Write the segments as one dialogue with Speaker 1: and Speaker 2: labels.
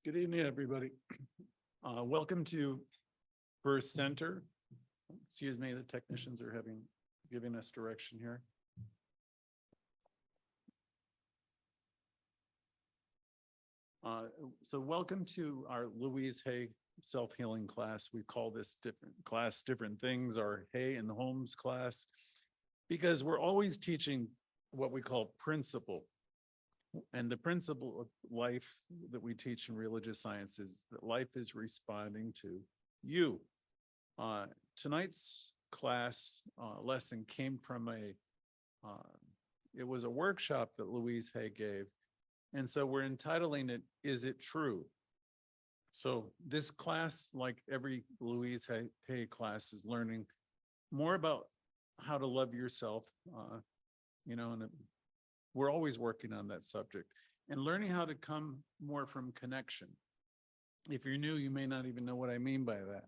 Speaker 1: Good evening, everybody. Welcome to First Center. Excuse me, the technicians are giving us direction here. So welcome to our Louise Hay self-healing class. We call this different things, our Hay and Holmes class, because we're always teaching what we call principle. And the principle of life that we teach in religious science is that life is responding to you. Tonight's class lesson came from it was a workshop that Louise Hay gave. And so we're entitling it, Is It True? So this class, like every Louise Hay class, is learning more about how to love yourself, and we're always working on that subject and learning how to come more from connection. If you're new, you may not even know what I mean by that.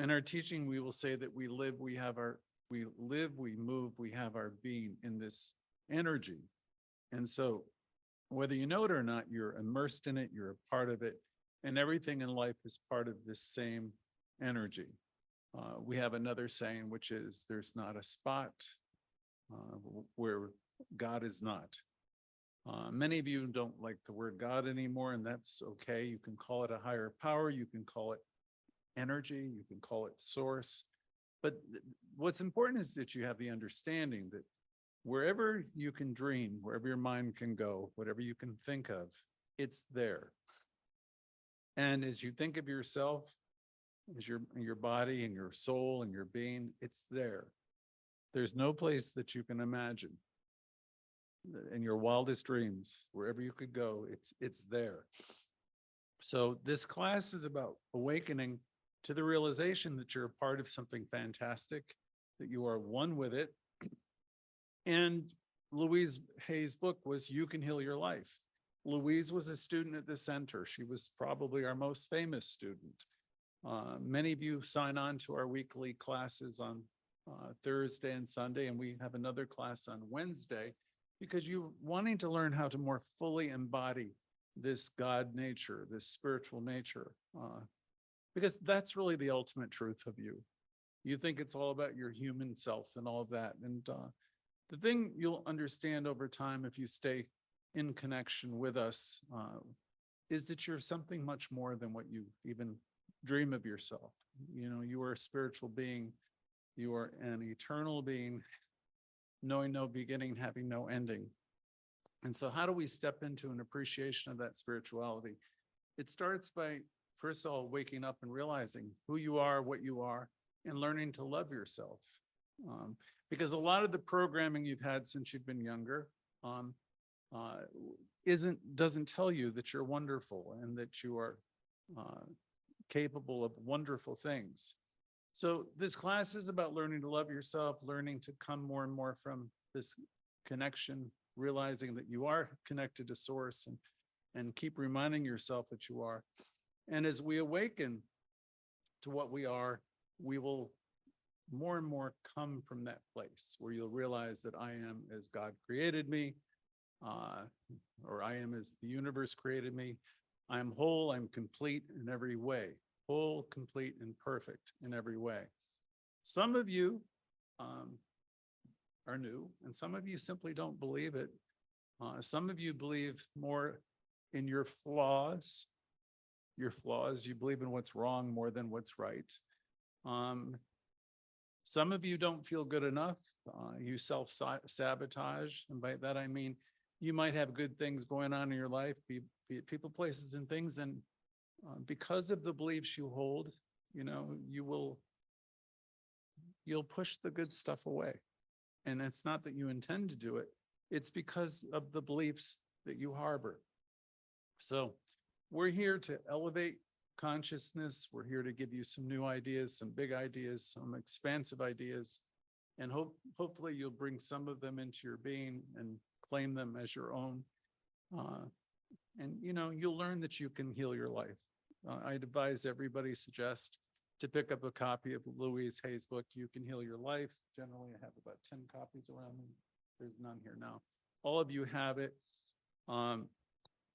Speaker 1: In our teaching, we will say that we live, we move, we have our being in this energy. And so whether you know it or not, you're immersed in it, you're a part of it, and everything in life is part of this same energy. We have another saying, which is there's not a spot where God is not. Many of you don't like the word God anymore, and that's okay. You can call it a higher power, you can call it energy, you can call it source. But what's important is that you have the understanding that wherever you can dream, wherever your mind can go, whatever you can think of, it's there. And as you think of yourself, as your body and your soul and your being, it's there. There's no place that you can imagine. In your wildest dreams, wherever you could go, it's there. So this class is about awakening to the realization that you're a part of something fantastic, that you are one with it. And Louise Hay's book was You Can Heal Your Life. Louise was a student at the center. She was probably our most famous student. Many of you sign on to our weekly classes on Thursday and Sunday, and we have another class on Wednesday, because you're wanting to learn how to more fully embody this God nature, this spiritual nature, because that's really the ultimate truth of you. You think it's all about your human self and all of that. And the thing you'll understand over time, if you stay in connection with us, is that you're something much more than what you even dream of yourself. You are a spiritual being. You are an eternal being, knowing no beginning, having no ending. And so how do we step into an appreciation of that spirituality? It starts by, first of all, waking up and realizing who you are, what you are, and learning to love yourself. Because a lot of the programming you've had since you've been younger doesn't tell you that you're wonderful and that you are capable of wonderful things. So this class is about learning to love yourself, learning to come more and more from this connection, realizing that you are connected to source, and keep reminding yourself that you are. And as we awaken to what we are, we will more and more come from that place where you'll realize that I am as God created me, or I am as the universe created me. I am whole, I'm complete in every way. Whole, complete, and perfect in every way. Some of you are new, and some of you simply don't believe it. Some of you believe more in your flaws. You believe in what's wrong more than what's right. Some of you don't feel good enough. You self-sabotage, and by that I mean you might have good things going on in your life, be it people, places, and things, and because of the beliefs you hold, you'll push the good stuff away. And it's not that you intend to do it. It's because of the beliefs that you harbor. So we're here to elevate consciousness. We're here to give you some new ideas, some big ideas, some expansive ideas. And hopefully you'll bring some of them into your being and claim them as your own. And you'll learn that you can heal your life. I'd advise everybody, suggest to pick up a copy of Louise Hay's book, You Can Heal Your Life. Generally, I have about 10 copies around me. There's none here now. All of you have it.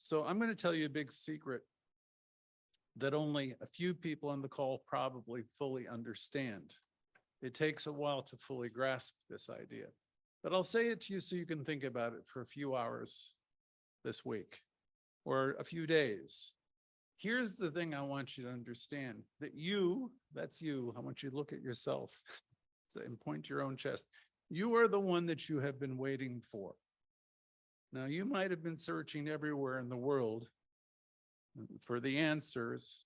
Speaker 1: So I'm going to tell you a big secret that only a few people on the call probably fully understand. It takes a while to fully grasp this idea, but I'll say it to you so you can think about it for a few hours this week or a few days. Here's the thing I want you to understand, that you, that's you, I want you to look at yourself and point to your own chest. You are the one that you have been waiting for. Now, you might have been searching everywhere in the world for the answers,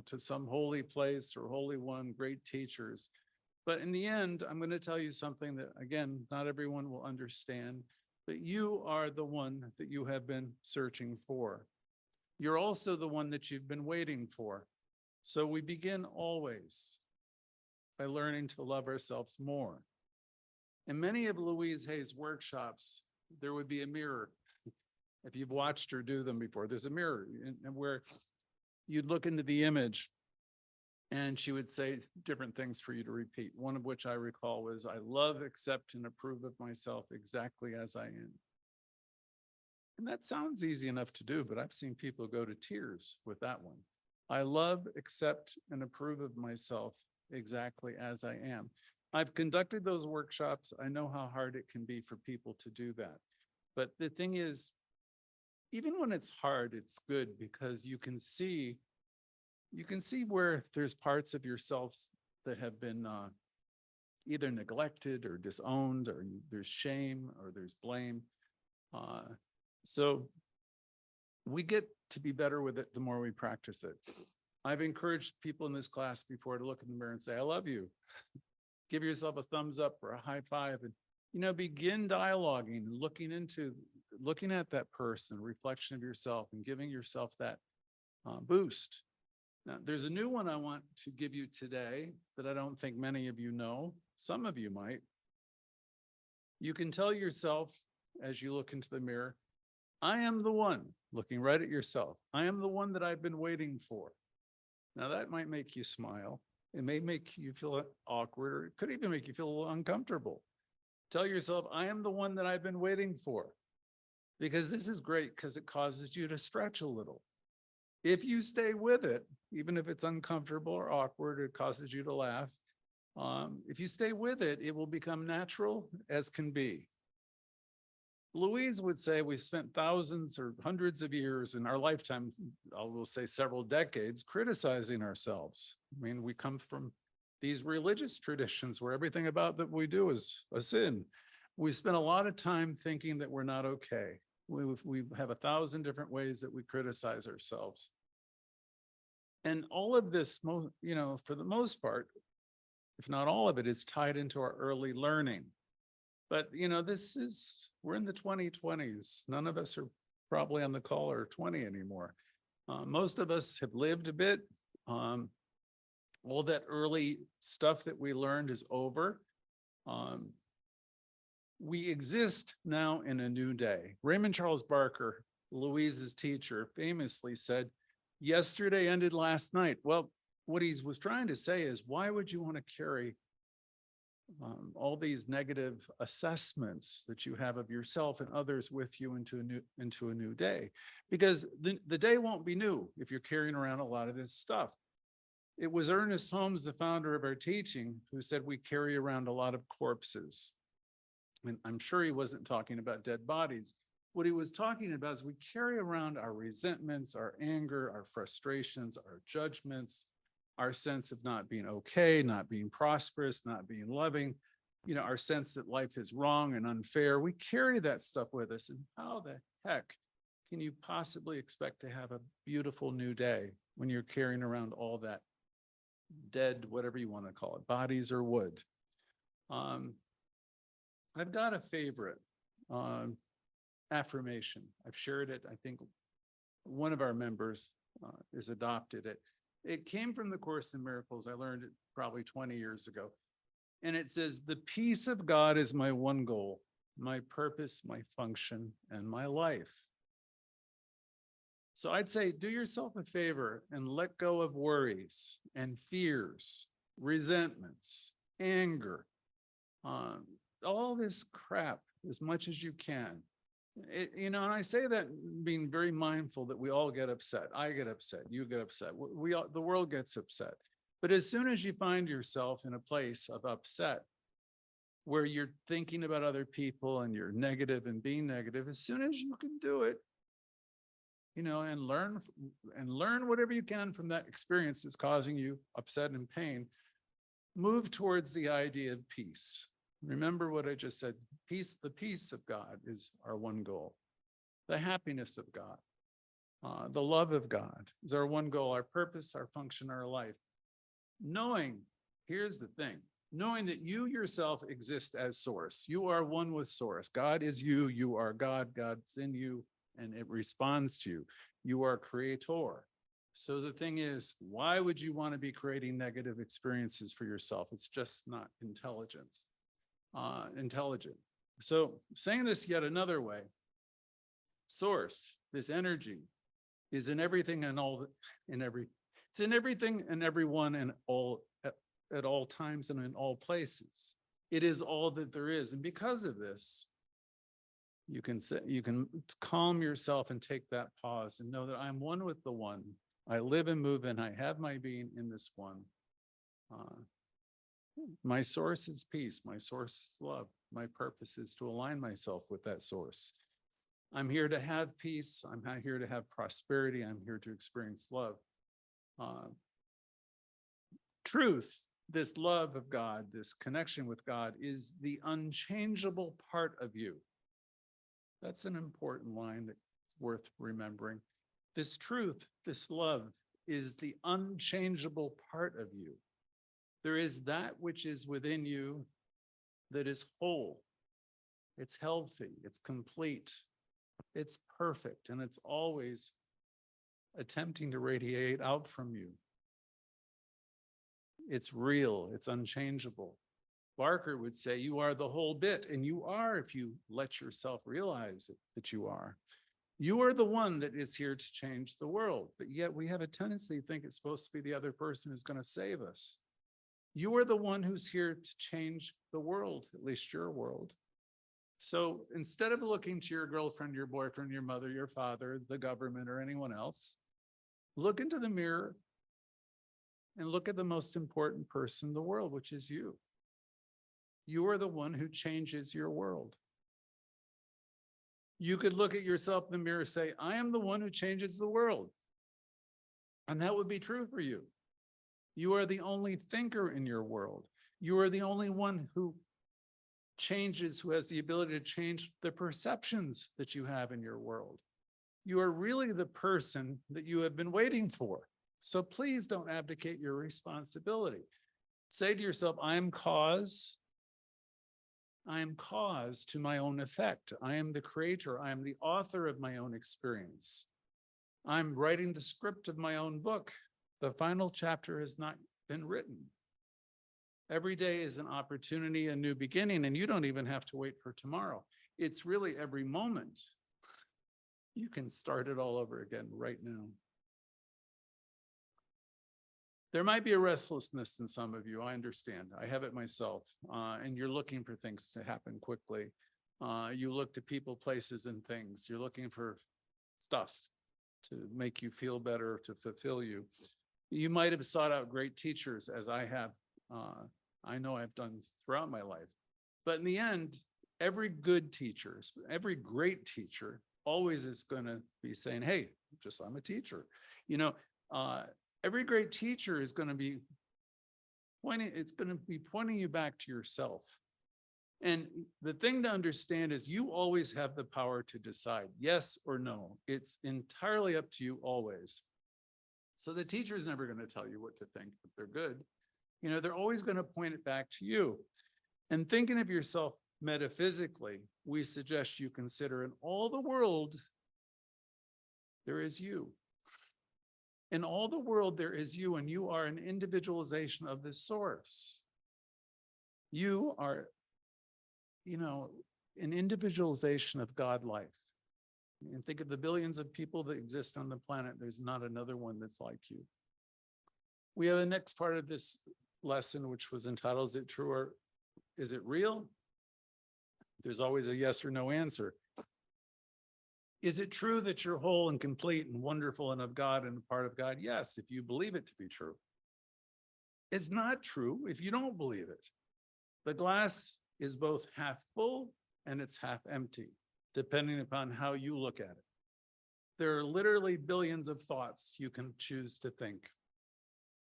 Speaker 1: to some holy place or holy one, great teachers. But in the end, I'm going to tell you something that, again, not everyone will understand, but you are the one that you have been searching for. You're also the one that you've been waiting for. So we begin always by learning to love ourselves more. In many of Louise Hay's workshops, there would be a mirror. If you've watched her do them before, there's a mirror and where you'd look into the image and she would say different things for you to repeat. One of which I recall was, I love, accept, and approve of myself exactly as I am. And that sounds easy enough to do, but I've seen people go to tears with that one. I love, accept, and approve of myself exactly as I am. I've conducted those workshops. I know how hard it can be for people to do that. But the thing is, even when it's hard, it's good because you can see where there's parts of yourselves that have been either neglected or disowned, or there's shame or there's blame. So we get to be better with it the more we practice it. I've encouraged people in this class before to look in the mirror and say, I love you. Give yourself a thumbs up or a high five, and begin dialoguing and looking at that person, reflection of yourself, and giving yourself that boost. Now, there's a new one I want to give you today that I don't think many of you know. Some of you might. You can tell yourself as you look into the mirror, I am the one, looking right at yourself. I am the one that I've been waiting for. Now that might make you smile. It may make you feel awkward, or it could even make you feel a little uncomfortable. Tell yourself, I am the one that I've been waiting for. Because this is great because it causes you to stretch a little. If you stay with it, even if it's uncomfortable or awkward, it causes you to laugh. If you stay with it, it will become natural as can be. Louise would say we've spent thousands or hundreds of years in our lifetime, I will say several decades, criticizing ourselves. I mean, we come from these religious traditions where everything about that we do is a sin. We spend a lot of time thinking that we're not okay. We have 1,000 different ways that we criticize ourselves. And all of this, for the most part, if not all of it, is tied into our early learning. But, we're in the 2020s. None of us are probably on the call or 20 anymore. Most of us have lived a bit. All that early stuff that we learned is over. We exist now in a new day. Raymond Charles Barker, Louise's teacher, famously said, yesterday ended last night. Well, what he was trying to say is, why would you want to carry all these negative assessments that you have of yourself and others with you into a new day? Because the day won't be new if you're carrying around a lot of this stuff. It was Ernest Holmes, the founder of our teaching, who said we carry around a lot of corpses. And I'm sure he wasn't talking about dead bodies. What he was talking about is we carry around our resentments, our anger, our frustrations, our judgments, our sense of not being okay, not being prosperous, not being loving, our sense that life is wrong and unfair. We carry that stuff with us. And how the heck can you possibly expect to have a beautiful new day when you're carrying around all that dead, whatever you want to call it, bodies or wood? I've got a favorite affirmation. I've shared it. I think one of our members has adopted it. It came from the Course in Miracles. I learned it probably 20 years ago. And it says, the peace of God is my one goal, my purpose, my function, and my life. So I'd say, do yourself a favor and let go of worries and fears, resentments, anger, all this crap as much as you can. And I say that being very mindful that we all get upset. I get upset. You get upset. We all, the world gets upset. But as soon as you find yourself in a place of upset, where you're thinking about other people and you're negative and being negative, as soon as you can do it, and learn whatever you can from that experience that's causing you upset and pain, move towards the idea of peace. Remember what I just said, peace, the peace of God is our one goal. The happiness of God, the love of God is our one goal, our purpose, our function, our life. Here's the thing, knowing that you yourself exist as source. You are one with source. God is you, you are God, God's in you, and it responds to you. You are creator. So the thing is, why would you want to be creating negative experiences for yourself? It's just not intelligent. So saying this yet another way, source, this energy is in everything and it's in everything and everyone and all at all times and in all places. It is all that there is. And because of this, you can calm yourself and take that pause and know that I'm one with the one. I live and move and I have my being in this one. My source is peace. My source is love. My purpose is to align myself with that source. I'm here to have peace. I'm not here to have prosperity. I'm here to experience love. Truth, this love of God, this connection with God is the unchangeable part of you. That's an important line that's worth remembering. This truth, this love is the unchangeable part of you. There is that which is within you that is whole. It's healthy, it's complete, it's perfect, and it's always attempting to radiate out from you. It's real, it's unchangeable. Barker would say you are the whole bit, and you are if you let yourself realize that you are. You are the one that is here to change the world, but yet we have a tendency to think it's supposed to be the other person who's going to save us. You are the one who's here to change the world, at least your world. So instead of looking to your girlfriend, your boyfriend, your mother, your father, the government, or anyone else, look into the mirror and look at the most important person in the world, which is you. You are the one who changes your world. You could look at yourself in the mirror and say, I am the one who changes the world. And that would be true for you. You are the only thinker in your world. You are the only one who changes, who has the ability to change the perceptions that you have in your world. You are really the person that you have been waiting for. So please don't abdicate your responsibility. Say to yourself, I am cause to my own effect. I am the creator. I am the author of my own experience. I'm writing the script of my own book. The final chapter has not been written. Every day is an opportunity, a new beginning, and you don't even have to wait for tomorrow. It's really every moment. You can start it all over again right now. There might be a restlessness in some of you. I understand. I have it myself. And you're looking for things to happen quickly. You look to people, places, and things. You're looking for stuff to make you feel better, to fulfill you. You might have sought out great teachers, as I have. I know I've done throughout my life. But in the end, every good teacher, every great teacher, always is going to be saying, hey, I'm a teacher. Every great teacher is going to be pointing you back to yourself. And the thing to understand is you always have the power to decide yes or no. It's entirely up to you always. So the teacher is never going to tell you what to think, if they're good. They're always going to point it back to you. And thinking of yourself metaphysically, we suggest you consider in all the world, there is you. In all the world, there is you, and you are an individualization of this source. You are, an individualization of God life. And think of the billions of people that exist on the planet. There's not another one that's like you. We have the next part of this lesson, which was entitled, Is it true or is it real? There's always a yes or no answer. Is it true that you're whole and complete and wonderful and of God and a part of God? Yes, if you believe it to be true. It's not true if you don't believe it. The glass is both half full and it's half empty, depending upon how you look at it. There are literally billions of thoughts you can choose to think.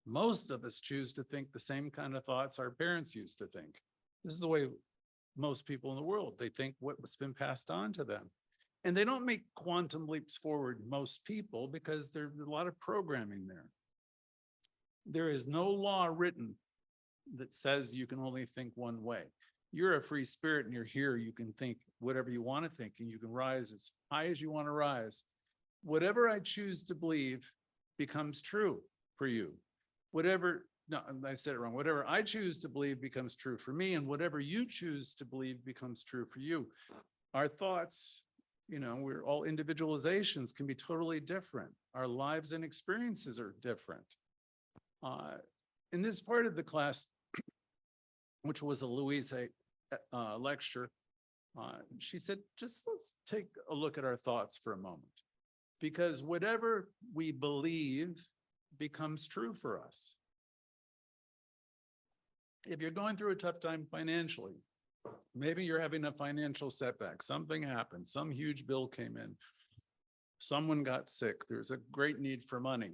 Speaker 1: Most of us choose to think the same kind of thoughts our parents used to think. This is the way most people in the world, they think what's been passed on to them. And they don't make quantum leaps forward, most people, because there's a lot of programming there. There is no law written that says you can only think one way. You're a free spirit and you're here, you can think whatever you want to think, and you can rise as high as you want to rise. Whatever I choose to believe becomes true for you. Whatever, no, I said it wrong. Whatever I choose to believe becomes true for me, and whatever you choose to believe becomes true for you. Our thoughts, we're all individualizations, can be totally different. Our lives and experiences are different. In this part of the class, which was a Louise lecture, she said, just let's take a look at our thoughts for a moment. Because whatever we believe becomes true for us. If you're going through a tough time financially, maybe you're having a financial setback, something happened, some huge bill came in, someone got sick, there's a great need for money.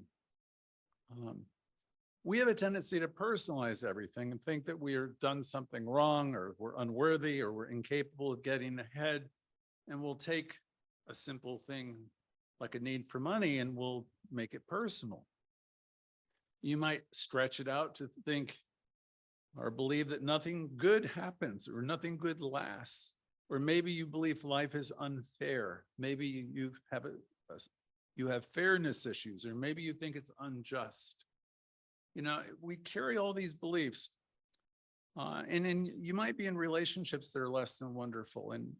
Speaker 1: We have a tendency to personalize everything and think that we have done something wrong, or we're unworthy, or we're incapable of getting ahead. And we'll take a simple thing like a need for money and we'll make it personal. You might stretch it out to think or believe that nothing good happens or nothing good lasts. Or maybe you believe life is unfair. Maybe you have fairness issues, or maybe you think it's unjust. We carry all these beliefs. And then you might be in relationships that are less than wonderful. And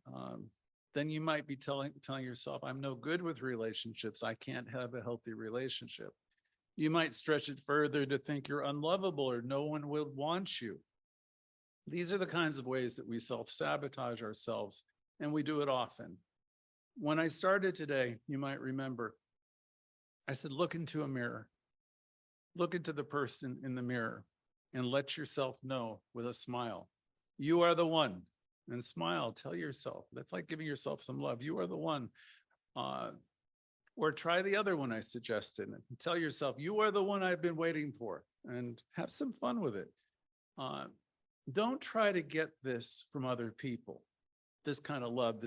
Speaker 1: then you might be telling yourself, I'm no good with relationships. I can't have a healthy relationship. You might stretch it further to think you're unlovable or no one will want you. These are the kinds of ways that we self-sabotage ourselves, and we do it often. When I started today, you might remember, I said, look into a mirror. Look into the person in the mirror and let yourself know with a smile, you are the one. And smile, tell yourself, that's like giving yourself some love. You are the one. Or try the other one I suggested. Tell yourself, you are the one I've been waiting for, and have some fun with it. Don't try to get this from other people, this kind of love,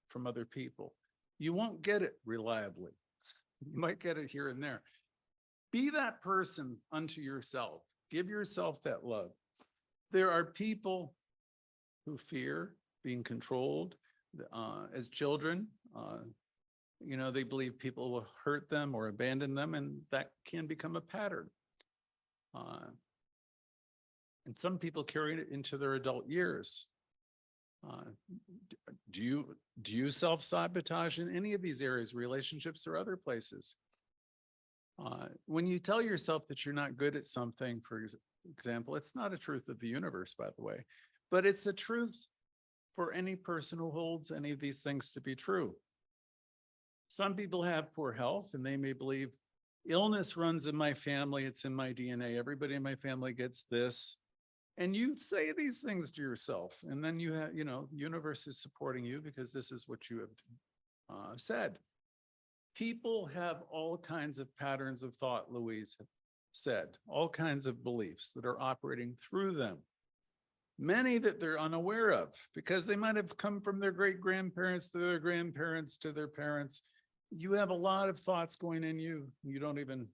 Speaker 1: from other people. You won't get it reliably. You might get it here and there. Be that person unto yourself. Give yourself that love. There are people who fear being controlled as children. They believe people will hurt them or abandon them, and that can become a pattern. And some people carry it into their adult years. Do you self-sabotage in any of these areas, relationships or other places? When you tell yourself that you're not good at something, for example, it's not a truth of the universe, by the way, but it's a truth for any person who holds any of these things to be true. Some people have poor health and they may believe illness runs in my family, it's in my DNA, everybody in my family gets this. And you say these things to yourself, and then you have, universe is supporting you because this is what you have said. People have all kinds of patterns of thought, Louise said, all kinds of beliefs that are operating through them. Many that they're unaware of because they might have come from their great-grandparents to their grandparents to their parents. You have a lot of thoughts going in you. You don't even,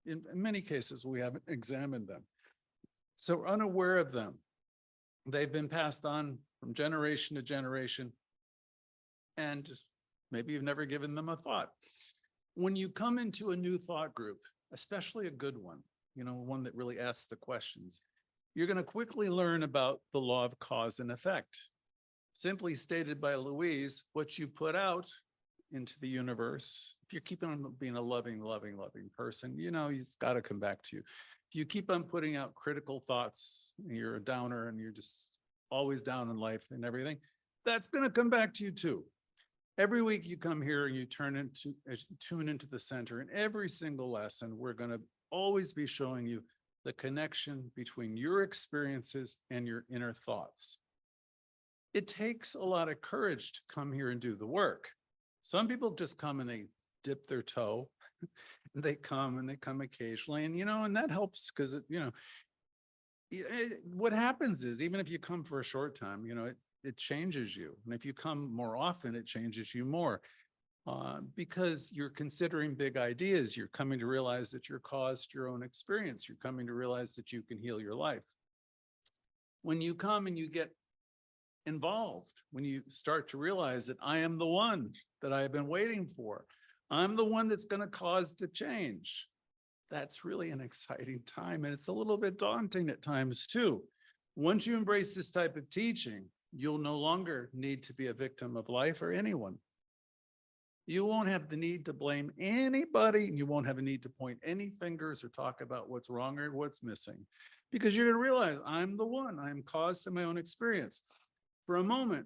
Speaker 1: in many cases, we haven't examined them. So we're unaware of them. They've been passed on from generation to generation, and maybe you've never given them a thought. When you come into a new thought group, especially a good one, one that really asks the questions, you're going to quickly learn about the law of cause and effect. Simply stated by Louise, what you put out into the universe, if you keep on being a loving person, it's got to come back to you. If you keep on putting out critical thoughts, and you're a downer and you're just always down in life and everything, that's going to come back to you too. Every week you come here and you tune into the center, and every single lesson, we're going to always be showing you the connection between your experiences and your inner thoughts. It takes a lot of courage to come here and do the work. Some people just come and they dip their toe. They come occasionally, and and that helps because what happens is, even if you come for a short time, it changes you. And if you come more often, it changes you more. Because you're considering big ideas. You're coming to realize that you're caused your own experience. You're coming to realize that you can heal your life. When you come and you get involved, when you start to realize that I am the one that I have been waiting for, I'm the one that's going to cause the change. That's really an exciting time. And it's a little bit daunting at times too. Once you embrace this type of teaching, you'll no longer need to be a victim of life or anyone. You won't have the need to blame anybody. You won't have a need to point any fingers or talk about what's wrong or what's missing, because you're going to realize I'm the one. I'm caused in my own experience. For a moment,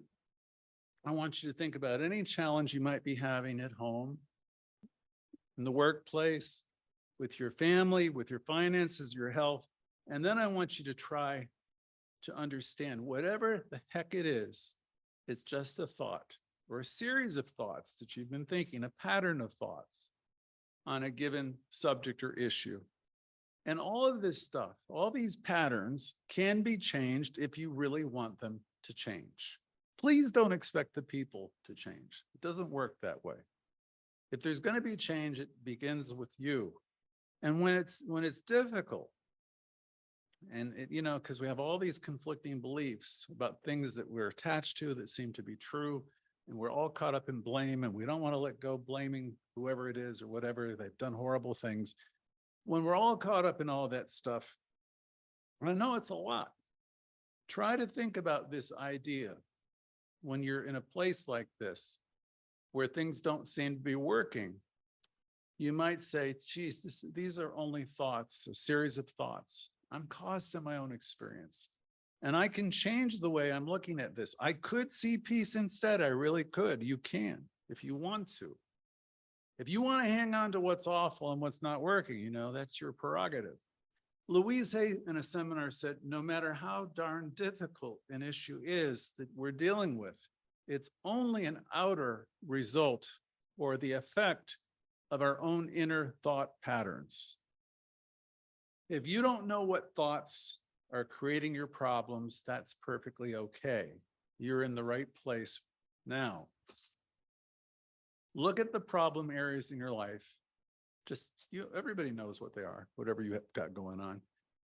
Speaker 1: I want you to think about any challenge you might be having at home, in the workplace, with your family, with your finances, your health. And then I want you to try to understand whatever the heck it is, it's just a thought or a series of thoughts that you've been thinking, a pattern of thoughts on a given subject or issue. And all of this stuff, all these patterns can be changed if you really want them to change. Please don't expect the people to change. It doesn't work that way. If there's going to be change, it begins with you. And when it's difficult, and because we have all these conflicting beliefs about things that we're attached to that seem to be true, and we're all caught up in blame, and we don't want to let go blaming whoever it is or whatever, they've done horrible things. When we're all caught up in all that stuff, I know it's a lot. Try to think about this idea when you're in a place like this, where things don't seem to be working. You might say, geez, these are only thoughts, a series of thoughts. I'm caused in my own experience. And I can change the way I'm looking at this. I could see peace instead. I really could. You can, if you want to. If you want to hang on to what's awful and what's not working, that's your prerogative. Louise Hay in a seminar said, no matter how darn difficult an issue is that we're dealing with, it's only an outer result or the effect of our own inner thought patterns. If you don't know what thoughts are creating your problems, that's perfectly okay. You're in the right place now. Look at the problem areas in your life. Everybody knows what they are, whatever you have got going on,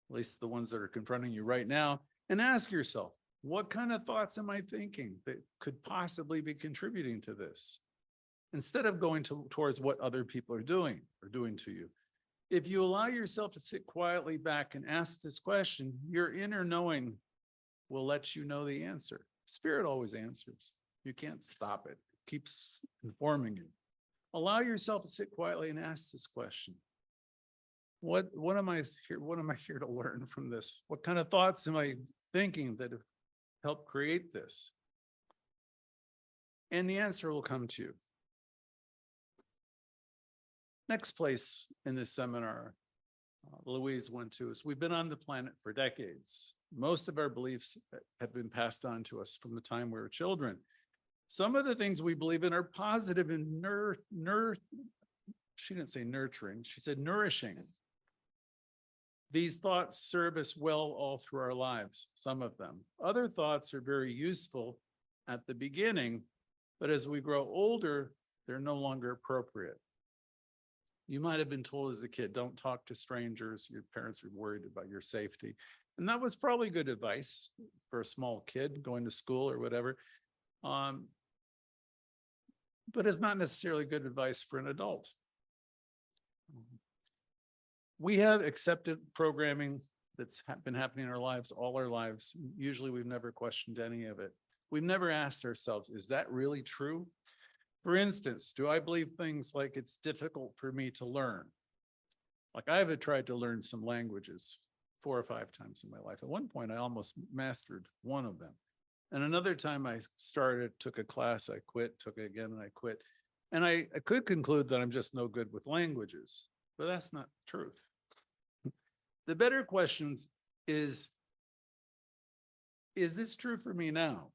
Speaker 1: at least the ones that are confronting you right now, and ask yourself, what kind of thoughts am I thinking that could possibly be contributing to this? Instead of going towards what other people are doing to you. If you allow yourself to sit quietly back and ask this question, your inner knowing will let you know the answer. Spirit always answers. You can't stop it. It keeps informing you. Allow yourself to sit quietly and ask this question. What am I here to learn from this? What kind of thoughts am I thinking that have helped create this? And the answer will come to you. Next place in this seminar Louise went to is we've been on the planet for decades. Most of our beliefs have been passed on to us from the time we were children. Some of the things we believe in are positive and she didn't say nurturing, she said nourishing. These thoughts serve us well all through our lives, some of them. Other thoughts are very useful at the beginning, but as we grow older, they're no longer appropriate. You might have been told as a kid, don't talk to strangers. Your parents are worried about your safety. And that was probably good advice for a small kid going to school or whatever. But it's not necessarily good advice for an adult. We have accepted programming that's been happening in our lives, all our lives. Usually we've never questioned any of it. We've never asked ourselves, is that really true? For instance, do I believe things like it's difficult for me to learn? Like I've tried to learn some languages 4 or 5 times in my life. At one point, I almost mastered one of them. And another time I started, took a class, I quit, took it again, and I quit. And I could conclude that I'm just no good with languages, but that's not truth. The better questions is this true for me now?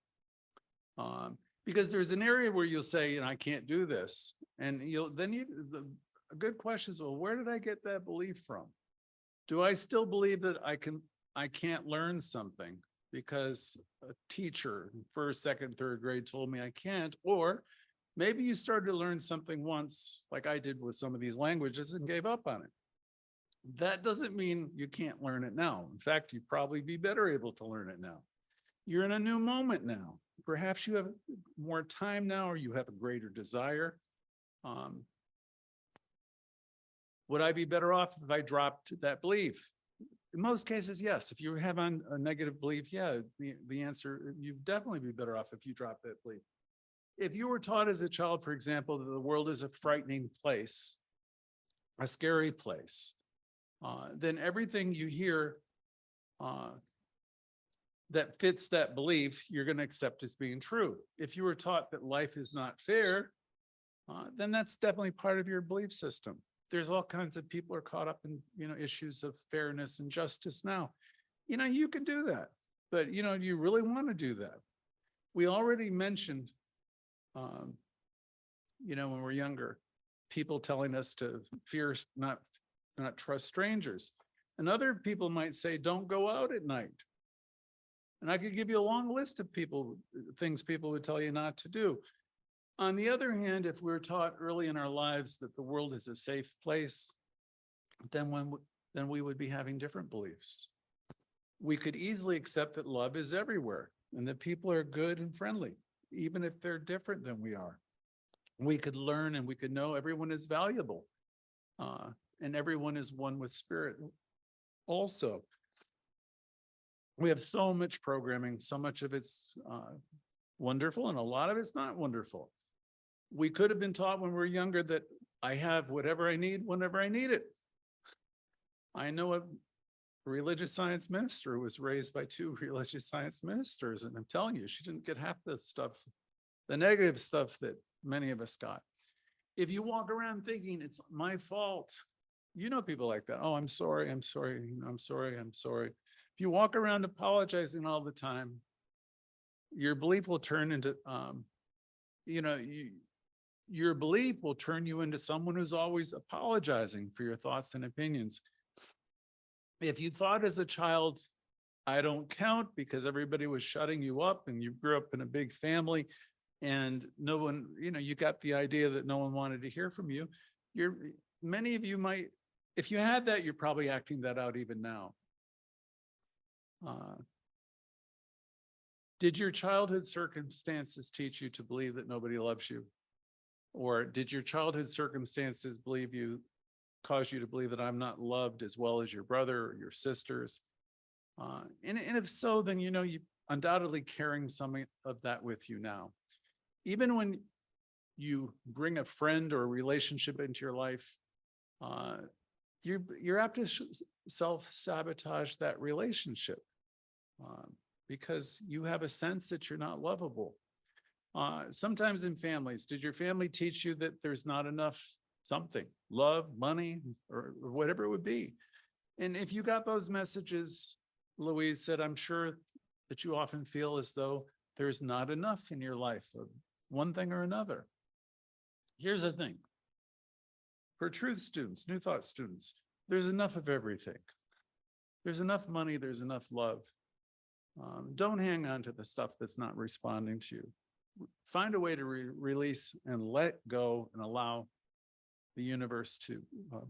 Speaker 1: Because there's an area where you'll say, you know, I can't do this. And a good question is, well, where did I get that belief from? Do I still believe that I can't learn something because a teacher in first, second, third grade told me I can't? Or maybe you started to learn something once, like I did with some of these languages, and gave up on it. That doesn't mean you can't learn it now. In fact, you'd probably be better able to learn it now. You're in a new moment now. Perhaps you have more time now, or you have a greater desire. Would I be better off if I dropped that belief? In most cases, yes. If you have a negative belief, yeah, the answer, you'd definitely be better off if you drop that belief. If you were taught as a child, for example, that the world is a frightening place, a scary place, then everything you hear that fits that belief, you're going to accept as being true. If you were taught that life is not fair, then that's definitely part of your belief system. There's all kinds of people are caught up in, you know, issues of fairness and justice now. You know, you can do that, but you know, do you really want to do that? We already mentioned, you know, when we're younger, people telling us to fear, not trust strangers. And other people might say, don't go out at night. And I could give you a long list of things people would tell you not to do. On the other hand, if we're taught early in our lives that the world is a safe place, then we would be having different beliefs. We could easily accept that love is everywhere and that people are good and friendly, even if they're different than we are. We could learn and we could know everyone is valuable, and everyone is one with spirit. Also, we have so much programming, so much of it's wonderful, and a lot of it's not wonderful. We could have been taught when we were younger that I have whatever I need whenever I need it. I know a religious science minister who was raised by two religious science ministers, and I'm telling you, she didn't get half the stuff, the negative stuff that many of us got. If you walk around thinking it's my fault, you know people like that. Oh, I'm sorry, I'm sorry, I'm sorry, I'm sorry. If you walk around apologizing all the time, your belief will turn into, your belief will turn you into someone who's always apologizing for your thoughts and opinions. If you thought as a child, I don't count because everybody was shutting you up and you grew up in a big family and no one, you got the idea that no one wanted to hear from you. Many of you might, if you had that, you're probably acting that out even now. Did your childhood circumstances teach you to believe that nobody loves you? Or did your childhood circumstances cause you to believe that I'm not loved as well as your brother or your sisters? And if so, then you're undoubtedly carrying some of that with you now. Even when you bring a friend or a relationship into your life, you're apt to self-sabotage that relationship because you have a sense that you're not lovable. Sometimes in families, did your family teach you that there's not enough something, love, money, or whatever it would be? And if you got those messages, Louise said, I'm sure that you often feel as though there's not enough in your life of one thing or another. Here's the thing. For truth students, New Thought students, there's enough of everything. There's enough money, there's enough love. Don't hang on to the stuff that's not responding to you. Find a way to release and let go and allow the universe to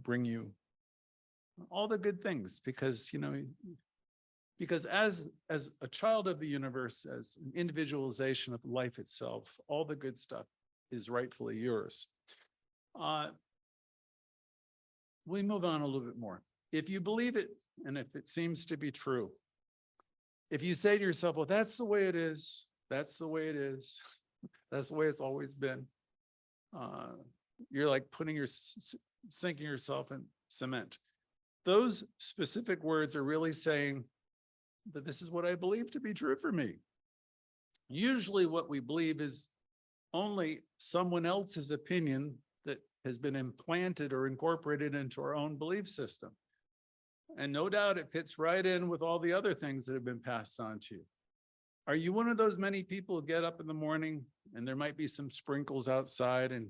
Speaker 1: bring you all the good things, because as a child of the universe, as an individualization of life itself, all the good stuff is rightfully yours. We move on a little bit more. If you believe it, and if it seems to be true, if you say to yourself, well, that's the way it is, that's the way it is, that's the way it's always been, you're like sinking yourself in cement. Those specific words are really saying that this is what I believe to be true for me. Usually what we believe is only someone else's opinion that has been implanted or incorporated into our own belief system. And no doubt it fits right in with all the other things that have been passed on to you. Are you one of those many people who get up in the morning and there might be some sprinkles outside and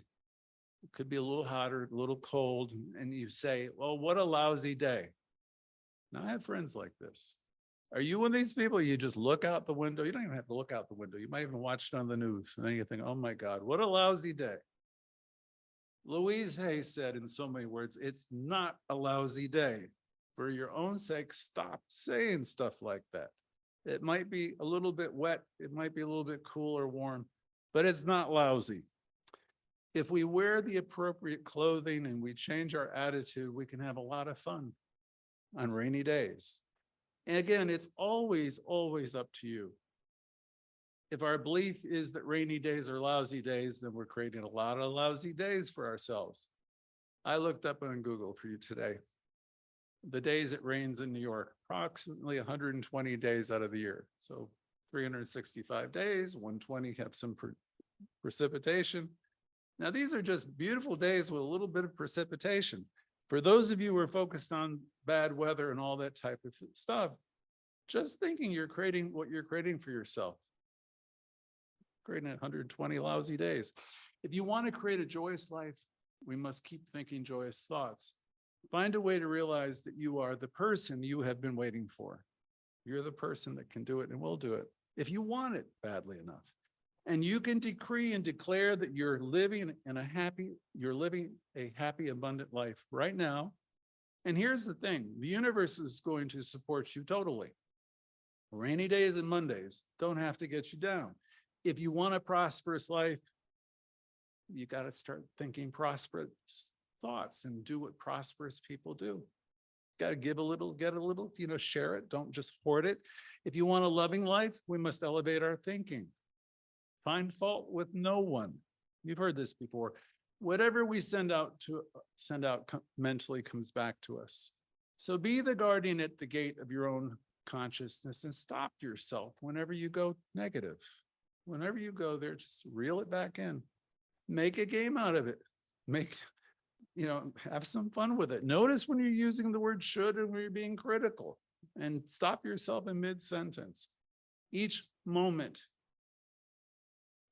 Speaker 1: it could be a little hot or a little cold, and you say, well, what a lousy day. Now, I have friends like this. Are you one of these people? You just look out the window. You don't even have to look out the window. You might even watch it on the news. And then you think, oh my God, what a lousy day. Louise Hay said in so many words, it's not a lousy day. For your own sake, stop saying stuff like that. It might be a little bit wet. It might be a little bit cool or warm, but it's not lousy. If we wear the appropriate clothing and we change our attitude, we can have a lot of fun on rainy days. And again, it's always, always up to you. If our belief is that rainy days are lousy days, then we're creating a lot of lousy days for ourselves. I looked up on Google for you today. The days it rains in New York, approximately 120 days out of the year. So 365 days, 120 have some precipitation. Now, these are just beautiful days with a little bit of precipitation. For those of you who are focused on bad weather and all that type of stuff, just thinking you're creating what you're creating for yourself. Creating 120 lousy days. If you want to create a joyous life, we must keep thinking joyous thoughts. Find a way to realize that you are the person you have been waiting for. You're the person that can do it and will do it if you want it badly enough. And you can decree and declare that you're living a happy, abundant life right now. And here's the thing, the universe is going to support you totally. Rainy days and Mondays don't have to get you down. If you want a prosperous life, you got to start thinking prosperous thoughts and do what prosperous people do. Got to give a little, get a little, share it. Don't just hoard it. If you want a loving life, we must elevate our thinking. Find fault with no one. You've heard this before. Whatever we send out mentally comes back to us. So be the guardian at the gate of your own consciousness and stop yourself whenever you go negative. Whenever you go there, just reel it back in. Make a game out of it. Have some fun with it. Notice when you're using the word should and when you're being critical, and stop yourself in mid-sentence. Each moment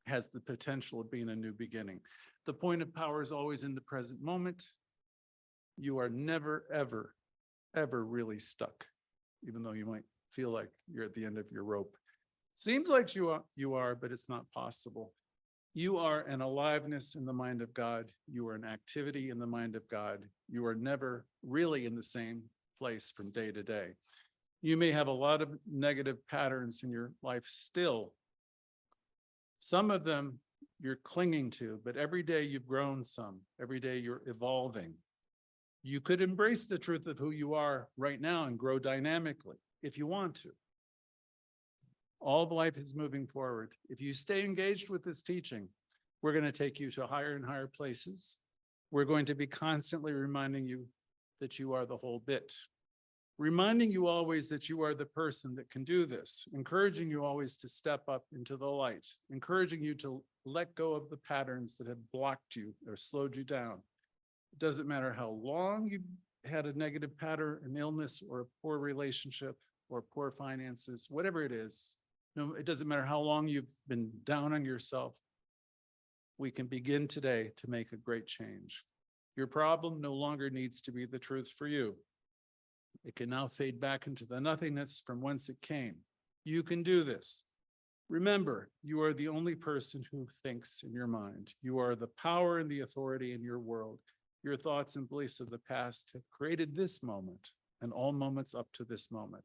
Speaker 1: has the potential of being a new beginning. The point of power is always in the present moment. You are never, ever, ever really stuck, even though you might feel like you're at the end of your rope. Seems like you are, but it's not possible. You are an aliveness in the mind of God. You are an activity in the mind of God. You are never really in the same place from day to day. You may have a lot of negative patterns in your life still. Some of them you're clinging to, but every day you've grown some. Every day you're evolving. You could embrace the truth of who you are right now and grow dynamically if you want to. All of life is moving forward. If you stay engaged with this teaching, we're going to take you to higher and higher places. We're going to be constantly reminding you that you are the whole bit. Reminding you always that you are the person that can do this, encouraging you always to step up into the light, encouraging you to let go of the patterns that have blocked you or slowed you down. It doesn't matter how long you've had a negative pattern, an illness, or a poor relationship, or poor finances, whatever it is. No, it doesn't matter how long you've been down on yourself. We can begin today to make a great change. Your problem no longer needs to be the truth for you. It can now fade back into the nothingness from whence it came. You can do this. Remember, you are the only person who thinks in your mind. You are the power and the authority in your world. Your thoughts and beliefs of the past have created this moment and all moments up to this moment.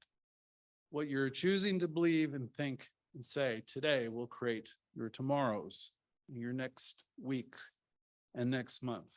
Speaker 1: What you're choosing to believe and think and say today will create your tomorrows, your next week, and next month.